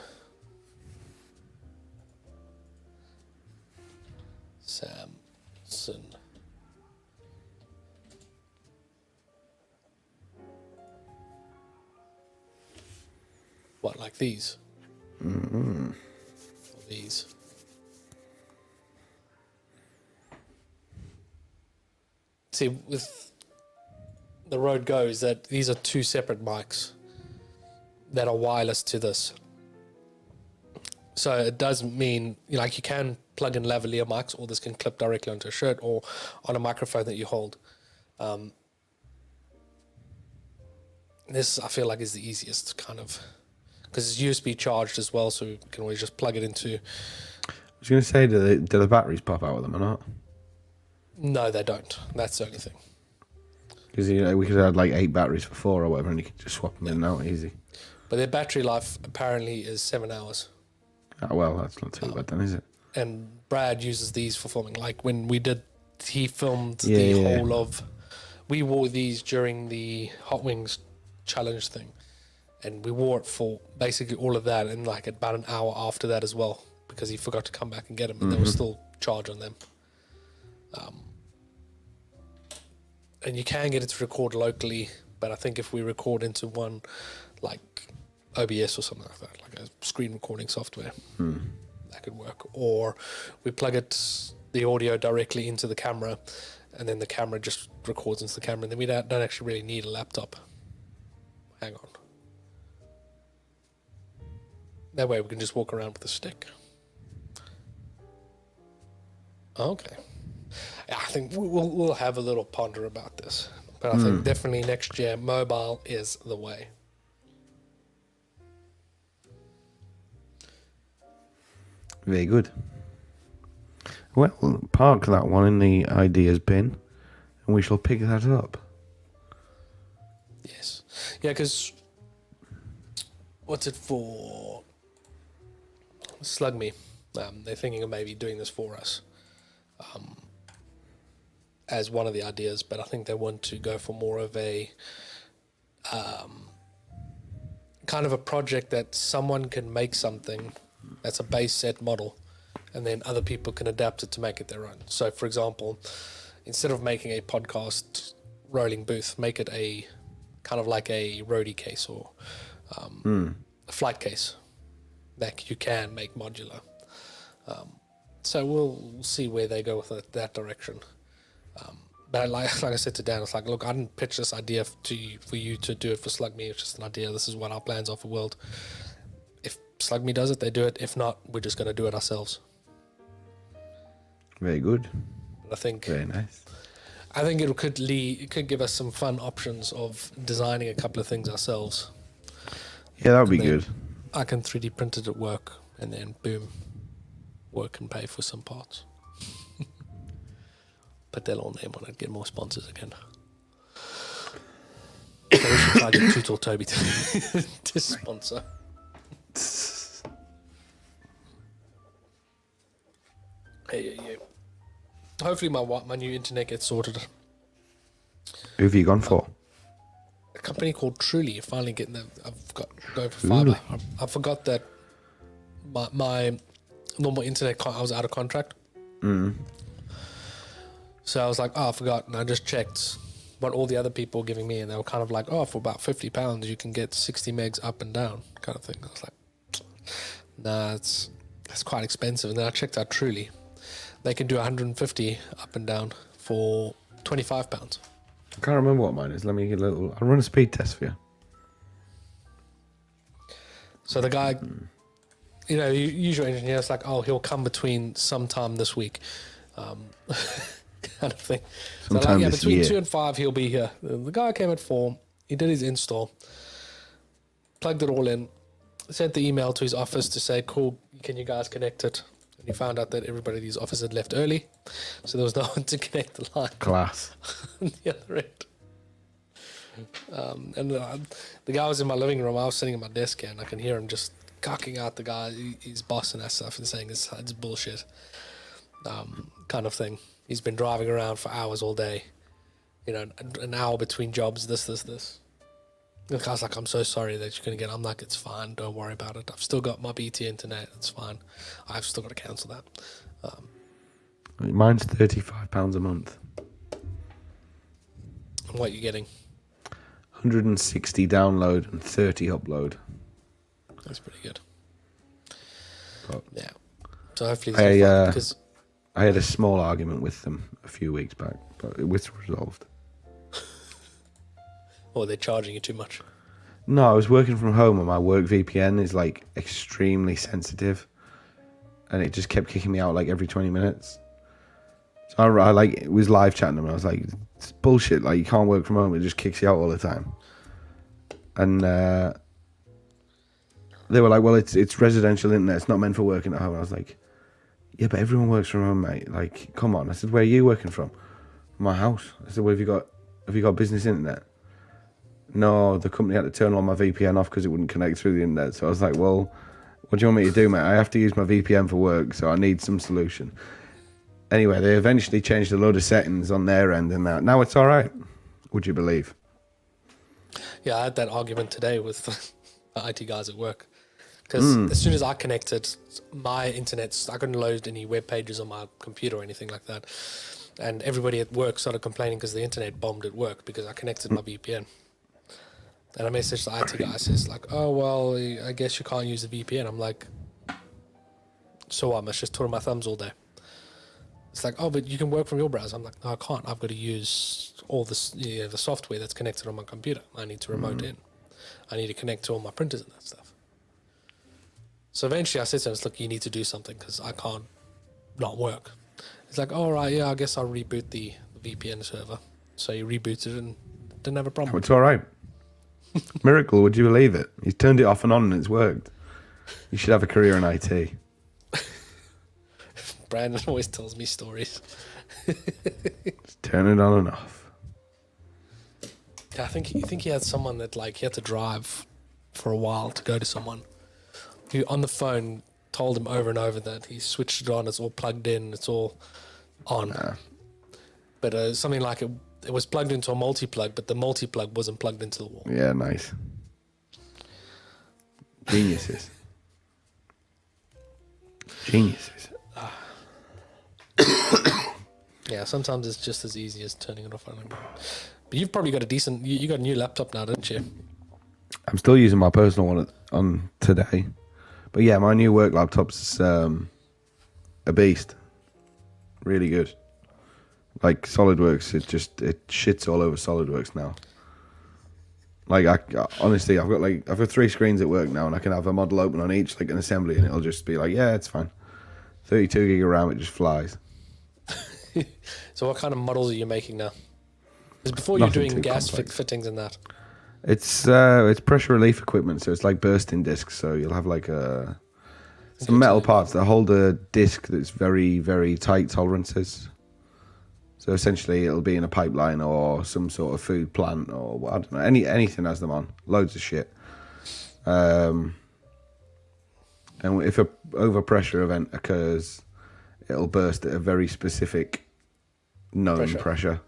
What, like these? Mm-hmm. Or these? See, with the Rode Go is that these are two separate mics that are wireless to this. So it does mean, you can plug in lavalier mics, or this can clip directly onto a shirt or on a microphone that you hold. This, I feel like, is the easiest kind of, because it's USB charged as well, so you can always just plug it into. I was going to say, do the batteries pop out of them or not? No, they don't. That's the only thing. Because we could have like 8 batteries for 4 or whatever, and you could just swap them in and out easy. But their battery life apparently is 7 hours. Oh, well, that's not too bad then, is it? And Brad uses these for filming. Like when he filmed whole of, we wore these during the Hot Wings challenge thing. And we wore it for basically all of that, and like about an hour after that as well, because he forgot to come back and get them, and there was still charge on them. And you can get it to record locally, but I think if we record into one like OBS or something like that, like a screen recording software, that could work. Or we plug the audio directly into the camera, and then the camera just records into the camera, and then we don't actually really need a laptop. Hang on. That way we can just walk around with a stick. Okay. I think we'll have a little ponder about this. But I think definitely next year, mobile is the way. Very good. Well, park that one in the ideas bin, and we shall pick that up. Yes. Yeah, because what's it for? Slug Me. They're thinking of maybe doing this for us. As one of the ideas, but I think they want to go for more of a kind of a project that someone can make something that's a base set model, and then other people can adapt it to make it their own. So, for example, instead of making a podcast rolling booth, make it a kind of like a roadie case or a flight case that you can make modular. So we'll see where they go with that direction. But like I said to Dan, it's like, look, I didn't pitch this idea for you to do it for Slug Me. It's just an idea. This is what our plans are for World. If Slug Me does it, they do it. If not, we're just going to do it ourselves. Very good. I think very nice. I think it could give us some fun options of designing a couple of things ourselves. Yeah, that would be good. I can 3D print it at work, and then boom, work and pay for some parts. Put their little name on it, get more sponsors again. So we should try to get Tootle Toby to sponsor. Hey. Hopefully my new internet gets sorted. Who have you gone for? A company called Truly. Finally getting them. I've got going for fiber. I forgot that my normal internet, I was out of contract. So I was like, I forgot, and I just checked. what all the other people were giving me, and they were kind of like, oh, for about £50 you can get 60 megs up and down kind of thing. I was like, nah, that's quite expensive. And then I checked out Truly. They can do 150 up and down for £25. I can't remember what mine is. Let me get a little. I'll run a speed test for you. So the guy, you know, usual engineer's like, oh, he'll come between sometime this week, kind of thing. Sometime so like, yeah, this between year. 2 and 5 he'll be here. The guy came at 4. He did his install, plugged it all in, sent the email to his office to say, cool, can you guys connect it? And he found out that everybody at his office had left early, so there was no one to connect the line. Class. On the other end. The guy was in my living room. I was sitting at my desk here, and I can hear him just cocking out the guy, his boss and that stuff, and saying it's bullshit, kind of thing. He's been driving around for hours all day, you know, an hour between jobs, this. The guy's like, I'm so sorry that you're going to get. I'm like, it's fine. Don't worry about it. I've still got my BT internet. It's fine. I've still got to cancel that. Mine's £35 a month. And what are you getting? 160 download and 30 upload. That's pretty good. But yeah. So hopefully this will fun, because I had a small argument with them a few weeks back, but it was resolved. or they're charging you too much. No, I was working from home and my work VPN is like extremely sensitive, and it just kept kicking me out like every 20 minutes. So I like was live chatting them and I was like, it's bullshit. Like, you can't work from home. It just kicks you out all the time. And they were like, well, it's residential internet. It's not meant for working at home. I was like, yeah, but everyone works from home, mate. Like, come on. I said, where are you working from? My house. I said, well, have you got business internet? No, the company had to turn all my VPN off because it wouldn't connect through the internet. So I was like, well, what do you want me to do, mate? I have to use my VPN for work, so I need some solution. Anyway, they eventually changed a load of settings on their end, and now it's all right. Would you believe? Yeah, I had that argument today with the IT guys at work. Because as soon as I connected, my internet, I couldn't load any web pages on my computer or anything like that. And everybody at work started complaining because the internet bombed at work because I connected my VPN. And I messaged the IT guy, says like, oh, well, I guess you can't use the VPN. I'm like, so what? I must just twiddle my thumbs all day. It's like, oh, but you can work from your browser. I'm like, no, I can't. I've got to use all this, the software that's connected on my computer. I need to remote in. I need to connect to all my printers and that stuff. So eventually I said to him, look, you need to do something because I can't not work. It's like, all right, yeah, I guess I'll reboot the VPN server. So he rebooted it and didn't have a problem. Oh, it's all right. Miracle, would you believe it? He's turned it off and on and it's worked. You should have a career in IT. Brandon always tells me stories. Just turn it on and off. Yeah, I think he had someone that like he had to drive for a while to go to someone who on the phone told him over and over that he switched it on, it's all plugged in, it's all on. But something like it was plugged into a multi-plug, but the multi-plug wasn't plugged into the wall. Yeah, nice. Geniuses. Geniuses. Yeah, sometimes it's just as easy as turning it off. But you've probably got a decent... You got a new laptop now, didn't you? I'm still using my personal one on today. But yeah, my new work laptop's a beast. Really good. Like SolidWorks, it shits all over SolidWorks now. Like honestly, I've got 3 screens at work now, and I can have a model open on each, like an assembly, and it'll just be like, yeah, it's fine. 32 gig of RAM, it just flies. So what kind of models are you making now? Because before you're doing gas fittings and that. It's pressure relief equipment, so it's like bursting discs. So you'll have like some metal parts that hold a disc that's very, very tight tolerances. So essentially, it'll be in a pipeline or some sort of food plant or I don't know, anything has them on. Loads of shit. And if a overpressure event occurs, it'll burst at a very specific known pressure.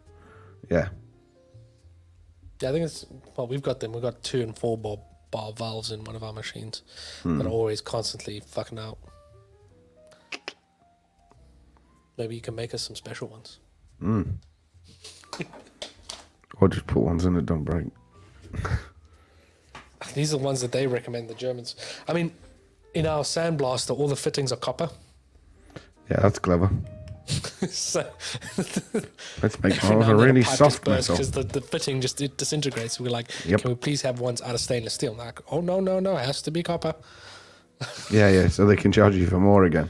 Yeah. Yeah, I think it's... Well, we've got them. We've got 2 and 4 bar valves in one of our machines that are always constantly fucking out. Maybe you can make us some special ones. Or just put ones in that don't break. These are the ones that they recommend, the Germans. I mean, in our sandblaster, all the fittings are copper. Yeah, that's clever. So Let's make every more of now a and then really pipe soft just bursts metal. because the fitting just it disintegrates. We're like, Yep. can we please have ones out of stainless steel? And they're like, oh no, it has to be copper. Yeah, so they can charge you for more again.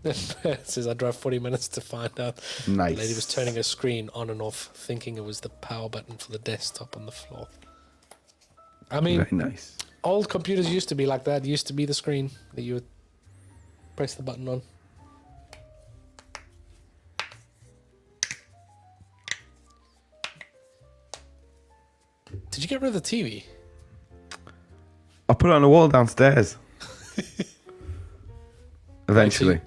It says I drove 40 minutes to find out. Nice. The lady was turning her screen on and off, thinking it was the power button for the desktop on the floor. I mean, Very nice. old computers used to be like that. It used to be the screen that you would press the button on. Did you get rid of the TV? I put it on the wall downstairs. Eventually.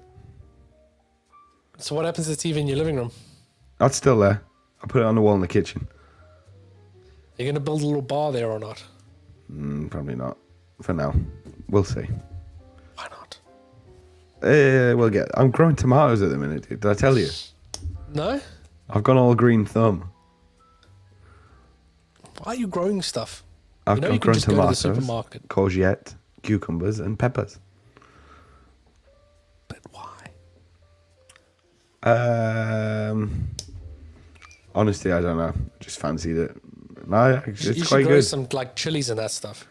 So what happens to the TV in your living room? That's still there. I put it on the wall in the kitchen. Are you going to build a little bar there or not? Probably not. For now. We'll see. Why not? We'll get... I'm growing tomatoes at the minute, dude. Did I tell you? No? I've gone all green thumb. Why are you growing stuff? I've you can grown just go to the tomatoes, supermarket. courgette, cucumbers, and peppers. But why? Honestly, I don't know. Just fancied it. No, You it's should quite grow good. some like chilies and that stuff.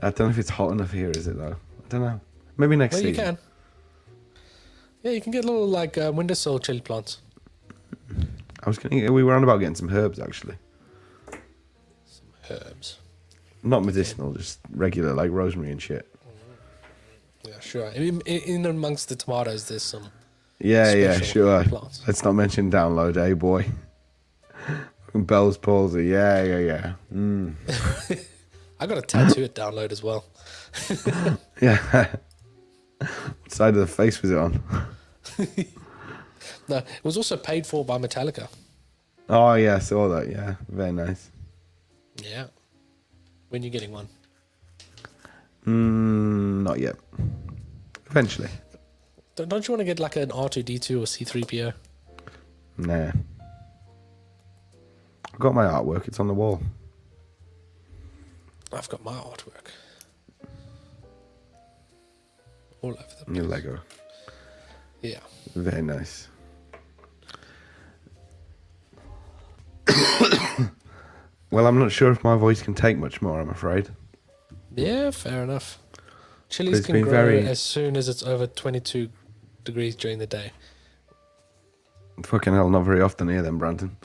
I don't know if it's hot enough here, is it though? I don't know. Maybe next Well, you season. can. Yeah, you can get little like windowsill chili plants. We were on about getting some herbs actually. Herbs. Not medicinal, just regular like rosemary and shit. Yeah, sure. In amongst the tomatoes, there's some. Yeah, special sure. plants. Let's not mention download, eh, boy? Bell's palsy. Yeah. I got a tattoo at download as well. Yeah. What side of the face was it on? No, it was also paid for by Metallica. Oh yeah, I saw that. Yeah, very nice. Yeah. When you getting one? Not yet. Eventually. Don't you want to get like an R2D2 or C3PO? Nah. I've got my artwork. It's on the wall. I've got my artwork. All over the place. Your Lego. Yeah. Very nice. Well, I'm not sure if my voice can take much more, I'm afraid. Yeah, fair enough. Chilies it's can been grow very- as soon as it's over 22 degrees during the day. Fucking hell, not very often here then, Brandon.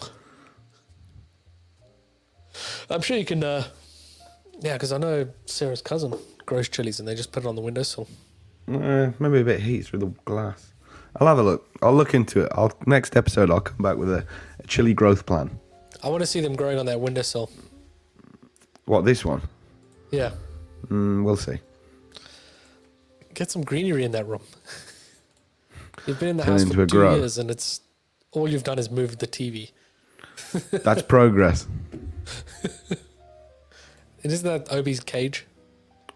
I'm sure you can, yeah, because I know Sarah's cousin grows chilies and they just put it on the windowsill. Maybe a bit of heat through the glass. I'll have a look. I'll look into it. Next episode, I'll come back with a chili growth plan. I want to see them growing on that windowsill. What, this one? Yeah. We'll see. Get some greenery in that room. You've been in the Turn house into for a 2 grow. years and it's all you've done is move the TV. That's progress. And isn't that Obi's cage?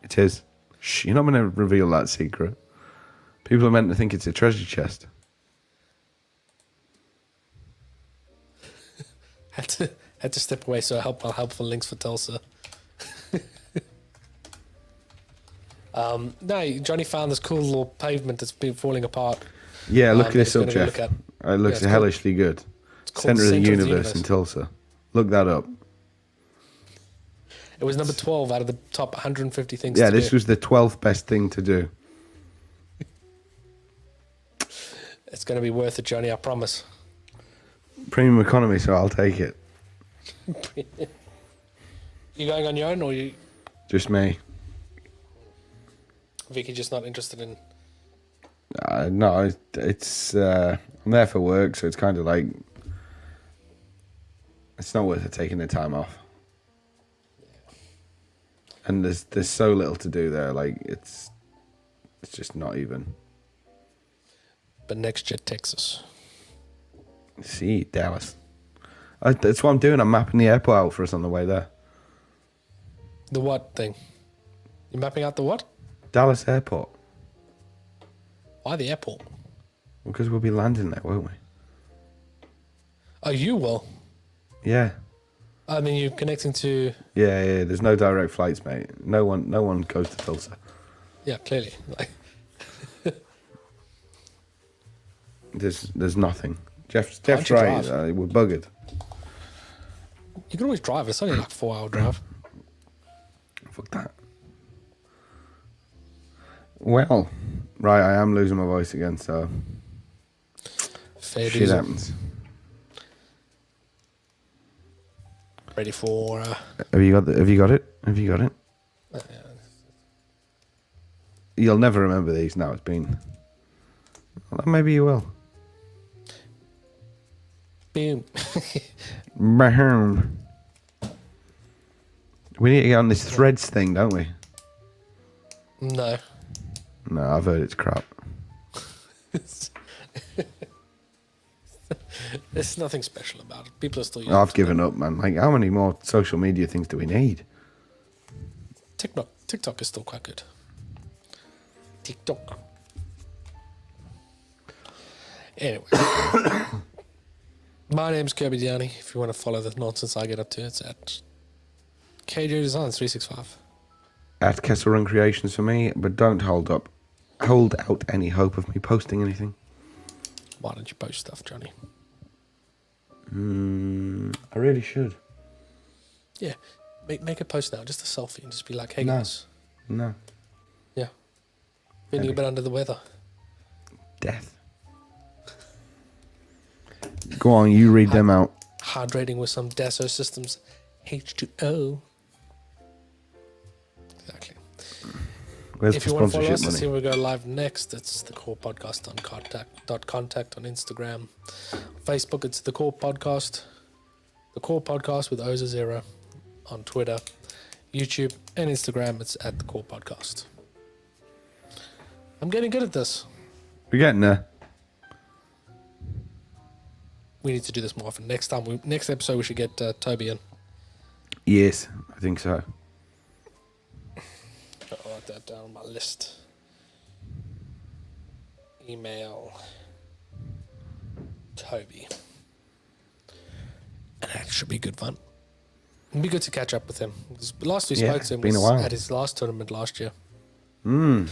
It is. Shh, you're not going to reveal that secret. People are meant to think it's a treasure chest. Had to step away so helpful links for Tulsa. No, Johnny found this cool little pavement that's been falling apart. Yeah, look that this he's up, gonna go Jeff. look at. It looks it's called- hellishly good. It's called Center of the universe in Tulsa. Look that up. It was number 12 out of the top 150 things Yeah, to this do. was the 12th best thing to do. It's going to be worth it, Johnny, I promise. Premium economy, so I'll take it. You going on your own or you Just me. Vicky just not interested in... No, it's I'm there for work, so it's kind of like it's not worth it taking the time off. And there's so little to do there, like it's just not even. But next year, Texas. See, Dallas. That's what I'm doing. I'm mapping the airport out for us on the way there. The what thing? You're mapping out the what? Dallas Airport. Why the airport? Because we'll be landing there, won't we? Oh, you will. Yeah. I mean, you're connecting to. Yeah. There's no direct flights, mate. No one goes to Tulsa. Yeah, clearly. Like, There's nothing. Jeff's Can't you right. drive? We're buggered. you can always drive. It's only like 4-hour drive. Fuck that. Well, right. I am losing my voice again, so Fair shit diesel. happens. Ready for. Have you got it? Have you got it? You'll never remember these now. It's been. Well, maybe you will. Boom. Boom. We need to get on this Threads thing, don't we? No. No, I've heard it's crap. There's nothing special about it. People are still using I've given up, man. Like, how many more social media things do we need? TikTok is still quite good. TikTok. Anyway. My name's Kirby Downey. If you want to follow the nonsense I get up to, it's at KJ Designs 365. At Kessel Run Creations for me, but don't hold out any hope of me posting anything. Why don't you post stuff, Johnny? I really should. Yeah. Make a post now, just a selfie, and just be like, hey No. guys. No. Yeah. Feeling a bit under the weather. Death. Go on, you read them out. Hydrating with some Dassault Systems H2O. Exactly. Where's If the you want to follow us sponsorship and see money? when we go live next, it's the Core Podcast on contact on Instagram. Facebook, it's the Core Podcast. The Core Podcast with O's a zero on Twitter, YouTube, and Instagram. It's at the Core Podcast. I'm getting good at this. We're getting there. We need to do this more often. Next episode, we should get Toby in. Yes, I think so. I'll write that down on my list. Email Toby. And that should be good fun. It'd be good to catch up with him. Because last we spoke to him been a was while. at his last tournament last year. I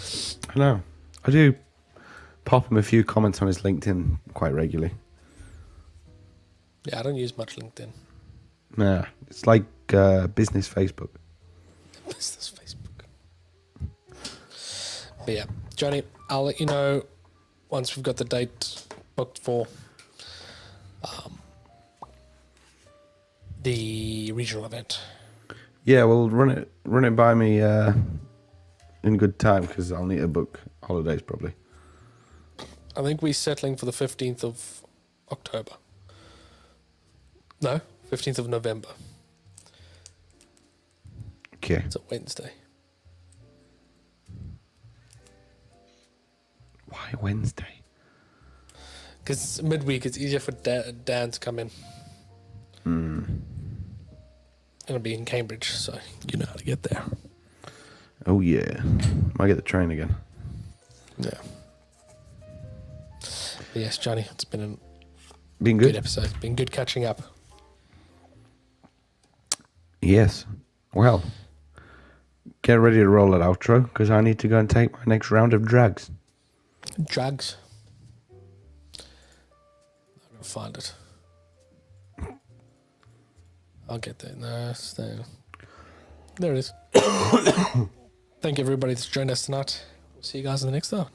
know. I do pop him a few comments on his LinkedIn quite regularly. Yeah, I don't use much LinkedIn. Nah, it's like business Facebook. Business Facebook. But yeah, Johnny, I'll let you know once we've got the date booked for the regional event. Yeah, well, run it by me in good time because I'll need to book holidays probably. I think we're settling for the 15th of October. No, 15th of November. Okay. It's a Wednesday. Why Wednesday? Because midweek, it's easier for Dan to come in. It'll be in Cambridge, so you know how to get there. Oh yeah, might get the train again. Yeah. But yes, Johnny, it's been a Been good good. episode. It's been good catching up. Yes. Well, get ready to roll that outro because I need to go and take my next round of drugs. Drugs. I'm gonna find it. I'll get there. No, there it is. Thank you, everybody that's joined us tonight. We'll see you guys in the next one.